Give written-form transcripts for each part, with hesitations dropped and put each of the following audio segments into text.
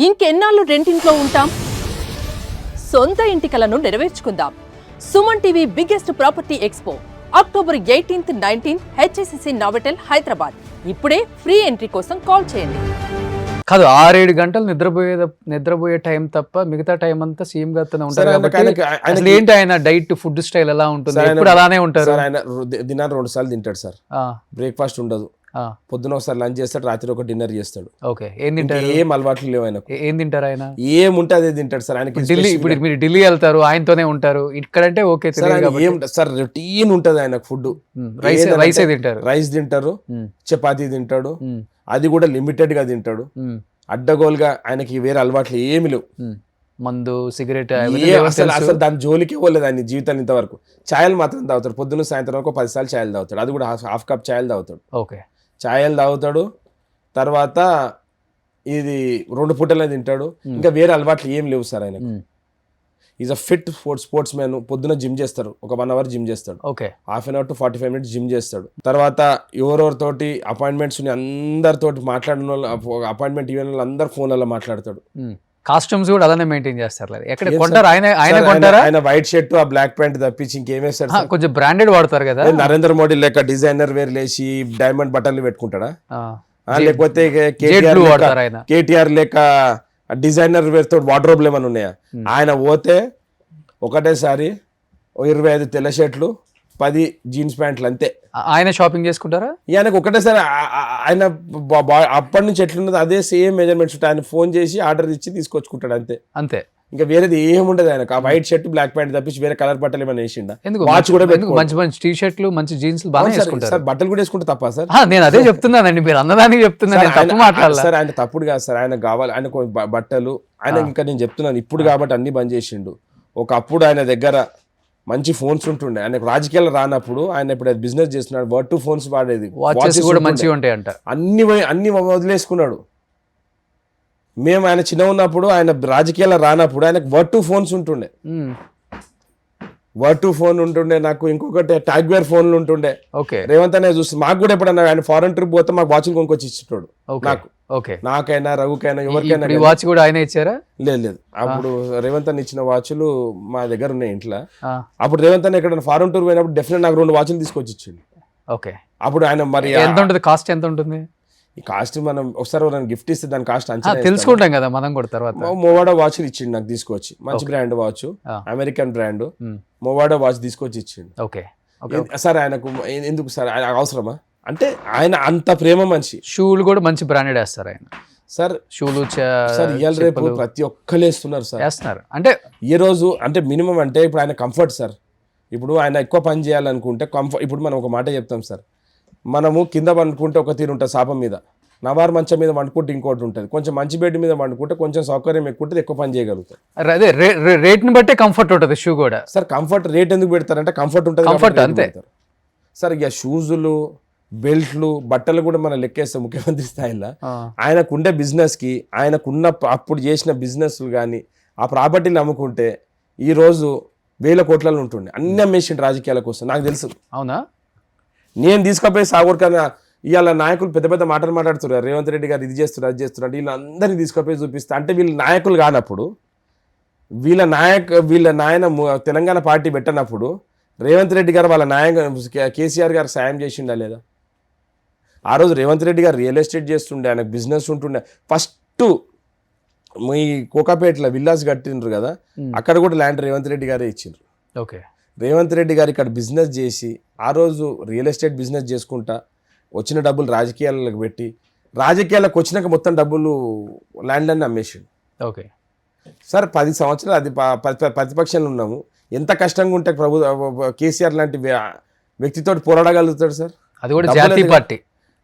ఇంకెన్నాళ్ళు రెంటింట్లో ఉంటాం? సొంత ఇంటి కలను నెరవేర్చుకుందాం. Suman TV biggest property expo October 18th, 19th HSCC Novotel Hyderabad. ఇప్పుడే ఫ్రీ ఎంట్రీ కోసం కాల్ చేయండి. కాదు 6-7 గంటలు నిద్రపోయే టైం తప్ప మిగతా టైం అంతా సీఎం గారితోనే ఉంటారు కాబట్టి అసలు ఏంటి ఆయన డైట్ ఫుడ్ స్టైల్ ఎలా ఉంటుంది? ఎప్పుడు అలానే ఉంటారు. ఆయన దినాన్ని 2 సార్లు తింటాడు సార్. బ్రేక్ఫాస్ట్ ఉండదు, పొద్దున ఒకసారి లంచ్ చేస్తాడు, రాత్రి ఒక డిన్నర్ చేస్తాడు. ఓకే, ఏం తింటారు? ఏం అలవాట్లు లేవు ఆయనకు. ఏం తింటారు ఆయన? ఏముంటే అదే తింటాడు సార్. ఆయనకి ఢిల్లీ, ఇప్పుడు మీరు ఢిల్లీ వెళ్తారు, ఆయనతోనే ఉంటారు. ఇక్కడంటే ఓకే సార్ రొటీన్ ఉంటది ఆయనకు ఫుడ్. రైస్ తింటారు, రైస్ తింటారు, చపాతీ తింటాడు, అది కూడా లిమిటెడ్ గా తింటాడు. అడ్డగోలుగా ఆయనకి వేరే అలవాట్లు ఏమి లేవు. మందు, సిగరెట్ అసలు దాని జోలికి పోలేదు ఆయన జీవితాన్ని ఇంతవరకు. ఛాయలు మాత్రం తాగుతాడు, పొద్దున్న సాయంత్రం ఒక 10 సార్లు ఛాయలు తాగుతాడు, అది కూడా హాఫ్ కప్ ఛాయలు తాగుతాడు. ఓకే, ఛాయలు తాగుతాడు. తర్వాత ఇది 2 పూటలే తింటాడు. ఇంకా వేరే అలవాట్లు ఏం లేవు సార్ ఆయనకు. Is a fit sports man. పొద్దున జిమ్ చేస్తారు, ఒక 1 hour జిమ్ చేస్తాడు. Okay, ½ an hour to 45 minutes gym చేస్తాడు. తర్వాత ఎవరెవరితోటి అపాయింట్మెంట్స్ అందరితోటి మాట్లాడిన వాళ్ళు, అపాయింట్మెంట్ ఇవ్వని వాళ్ళు అందరు ఫోన్లలో మాట్లాడతాడు. కాస్ట్యూమ్స్ కూడా అలానే మెయింటైన్ చేస్తారు. ఎక్కడ కొంటారు? ఆయన కొంటారా? ఆయన వైట్ షర్ట్, ఆ బ్లాక్ ప్యాంట్ తప్పించి ఇంకేమేస్తాడు? కొంచెం బ్రాండెడ్ వాడతారు కదా. నరేంద్ర మోడీ లేక డిజైనర్ వేర్ లేచి డైమండ్ బటన్లు పెట్టుకుంటాడా? లేకపోతే కేటీఆర్ లేక డిజైనర్ వేర్ తోటి వార్డ్రోబ్లు ఏమైనా ఉన్నాయా? ఆయన పోతే ఒకటేసారి 25 తెల్ల షర్ట్లు, 10 జీన్స్ ప్యాంట్లు అంతే. ఆయన షాపింగ్ చేసుకుంటారా? ఆయనకు ఒకటేసారి ఆయన అప్పటి నుంచి ఎట్లున్నది అదే సేమ్ మెజర్మెంట్స్ ఉంటాయి. ఆయన ఫోన్ చేసి ఆర్డర్ ఇచ్చి తీసుకొచ్చుకుంటాడు అంతే. అంతే, ఇంకా వేరేది ఏముండదు ఆయనకు. ఆ వైట్ షర్ట్, బ్లాక్ ప్యాంట్ తప్పించి వేరే కలర్ బట్టలు ఏమైనా వేసిండా? వాచ్ కూడా మంచి మంచి టీ షర్ట్లు, మంచి జీన్స్ బాగా వేసుకుంటారు. బట్టలు కూడా వేసుకుంటే తప్ప సార్? నేను అదే చెప్తున్నానండి, మీరు అన్నదానికి చెప్తున్నాను. సార్ ఆయన తప్పుడు కాదు సార్, ఆయన కావాలి. ఆయన బట్టలు ఆయన ఇంకా నేను చెప్తున్నాను ఇప్పుడు కాబట్టి అన్ని బంద్ చేసిండు. ఒకప్పుడు ఆయన దగ్గర మంచి ఫోన్స్ ఉంటుండే. ఆయన రాజకీయాలు రానప్పుడు ఆయన ఇప్పుడు బిజినెస్ చేస్తున్నాడు, వర్డ్ 2 ఫోన్స్ వాడేది, వాచెస్ కూడా మంచిగా ఉంటాయంట. అన్ని వదిలేసుకున్నాడు. మేము ఆయన చిన్న ఉన్నప్పుడు, ఆయన రాజకీయాలు రానప్పుడు ఆయనకు వర్డ్ 2 ఫోన్స్ ఉంటుండే. వర్డ్ 2 ఫోన్ ఉంటుండే, నాకు ఇంకొకటి టాగ్వేర్ ఫోన్లు ఉంటుండే. ఓకే, రేవంత్ అనే చూస్తే మాకు కూడా ఎప్పుడన్నా ఆయన ఫారెన్ ట్రిప్ పోతే మాకు వాచ్లు కొనుక్కొచ్చి ఇచ్చేటోడు. నాకు, నాకైనా రఘుకైనా ఎవరికైనా. వాచ్ కూడా ఆయన ఇచ్చారా? లేదు, అప్పుడు రేవంత్ అన్న ఇచ్చిన వాచ్లు మా దగ్గర ఉన్నాయి ఇంట్లో. అప్పుడు రేవంత్ అన్న ఎక్కడ ఫారెన్ టూర్ పోయినప్పుడు డెఫినెట్ నాకు 2 వాచ్లు తీసుకొచ్చి ఇచ్చిండు. ఓకే, అప్పుడు ఆయన మరి ఎంత ఉంటుంది కాస్ట్? ఎంత ఉంటుంది ఈ కాస్ట్? మనం ఒకసారి గిఫ్ట్ ఇస్తే దాని కాస్ట్ అంచనా తెలుసుకుంటాం కదా మనం కూడా. తర్వాత మోవాడో వాచ్లు ఇచ్చిండు నాకు తీసుకొచ్చి, మంచి brand watch, American brand Movado watch తీసుకొచ్చి ఇచ్చిండు. ఓకే సార్ ఆయనకు ఎందుకు సార్ అవసరమా? అంటే ఆయన అంత ప్రేమ మనిషి. షూలు కూడా మంచి బ్రాండెడ్ వేస్తారు ఆయన సార్. షూలు సార్ ఇవాళ రేపు ప్రతి ఒక్కరు వేస్తున్నారు సార్. వేస్తున్నారు అంటే ఈ రోజు అంటే మినిమం అంటే ఇప్పుడు ఆయన కంఫర్ట్ సార్. ఇప్పుడు ఆయన ఎక్కువ పని చేయాలనుకుంటే కంఫర్ట్. ఇప్పుడు మనం ఒక మాట చెప్తాం సార్, మనము కింద వండుకుంటే ఒక తీరు ఉంటుంది శాపం మీద, నవారు మంచం మీద వండుకుంటే ఇంకోటి ఉంటుంది, కొంచెం మంచి బెడ్ మీద వండుకుంటే కొంచెం సౌకర్యం ఎక్కువ ఉంటుంది, ఎక్కువ పని చేయగలుగుతారు. అదే రేట్ని బట్టే కంఫర్ట్ ఉంటుంది షూ కూడా. సార్ కంఫర్ట్ రేట్ ఎందుకు పెడతారంటే కంఫర్ట్ ఉంటుంది, కంఫర్ట్ అంతే సార్. ఇక షూజులు, బెల్ట్లు, బట్టలు కూడా మనం లెక్కేస్తాం ముఖ్యమంత్రి స్థాయిలో. ఆయనకుండే బిజినెస్కి, ఆయనకున్న అప్పుడు చేసిన బిజినెస్లు కానీ ఆ ప్రాపర్టీని అమ్ముకుంటే ఈరోజు 1000 కోట్లలో ఉంటుండే. అన్ని అమ్మేసిండు రాజకీయాల కోసం, నాకు తెలుసు. అవునా? నేను తీసుకుపోయి సాగోర్కన్నా ఇవాళ నాయకులు పెద్ద పెద్ద మాటలు మాట్లాడుతున్నారు, రేవంత్ రెడ్డి గారు ఇది చేస్తున్నారు, అది చేస్తున్నారు, వీళ్ళందరినీ తీసుకుపోయి చూపిస్తా అంటే వీళ్ళు నాయకులు కానప్పుడు, వీళ్ళ నాయన తెలంగాణ పార్టీ పెట్టనప్పుడు రేవంత్ రెడ్డి గారు వాళ్ళ కేసీఆర్ గారు సాయం చేసిండా లేదా? ఆ రోజు రేవంత్ రెడ్డి గారు రియల్ ఎస్టేట్ చేస్తుండే, ఆయనకు బిజినెస్ ఉంటుండే. ఫస్ట్ మీ కోకాపేటలో విల్లాస్ కట్టిండ్రు కదా, అక్కడ కూడా ల్యాండ్ రేవంత్ రెడ్డి గారే ఇచ్చిండ్రు. ఓకే, రేవంత్ రెడ్డి గారు ఇక్కడ బిజినెస్ చేసి ఆ రోజు రియల్ ఎస్టేట్ బిజినెస్ చేసుకుంటా వచ్చిన డబ్బులు రాజకీయాలకు పెట్టి, రాజకీయాలకు వచ్చినాక మొత్తం డబ్బులు ల్యాండ్ అన్ని అమ్మేసిండు. ఓకే సార్ 10 సంవత్సరాలు అది ప్రతిపక్షంలో ఉన్నాము. ఎంత కష్టంగా ఉంటే కేసీఆర్ లాంటి వ్యక్తితో పోరాడగలుగుతాడు సార్. అది కూడా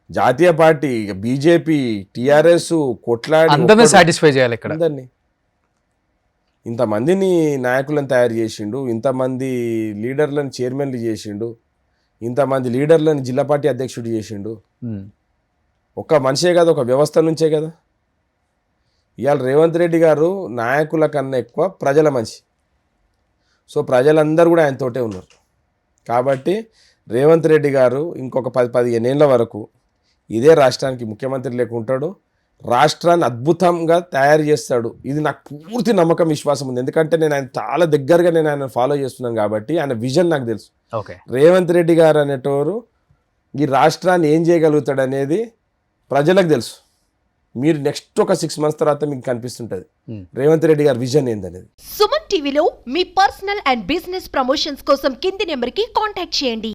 జాతీయ పార్టీ బీజేపీ, టీఆర్ఎస్ కొట్లాడి అందరినీ సాటిస్ఫై చేయాలి ఇక్కడ. అందరినీ ఇంతమందిని నాయకులను తయారు చేసిండు, ఇంతమంది లీడర్లను చైర్మన్లు చేసిండు, ఇంతమంది లీడర్లను జిల్లా పార్టీ అధ్యక్షుడు చేసిండు. ఒక్క మనిషే కదా, ఒక వ్యవస్థ నుంచే కదా. ఇవాళ రేవంత్ రెడ్డి గారు నాయకుల కన్నా ఎక్కువ ప్రజల మనిషి. సో ప్రజలందరూ కూడా ఆయనతోటే ఉన్నారు. కాబట్టి రేవంత్ రెడ్డి గారు ఇంకొక 10-15 ఏళ్ళ వరకు ఇదే రాష్ట్రానికి ముఖ్యమంత్రి లేక ఉంటాడు, రాష్ట్రాన్ని అద్భుతంగా తయారు చేస్తాడు. ఇది నాకు పూర్తి నమ్మకం, విశ్వాసం ఉంది. ఎందుకంటే నేను ఆయన చాలా దగ్గరగా ఆయన ఫాలో చేస్తున్నాను కాబట్టి ఆయన విజన్ నాకు తెలుసు. ఓకే, రేవంత్ రెడ్డి గారు అనేటోరు ఈ రాష్ట్రాన్ని ఏం చేయగలుగుతాడు అనేది ప్రజలకు తెలుసు. మీరు నెక్స్ట్ ఒక 6 months తర్వాత మీకు కనిపిస్తుంటది రేవంత్ రెడ్డి గారి విజన్ ఏందనేది. సుమన్ టీవీలో మీ పర్సనల్ అండ్ బిజినెస్ ప్రమోషన్స్ కోసం కింది నెంబర్కి కాంటాక్ట్ చేయండి.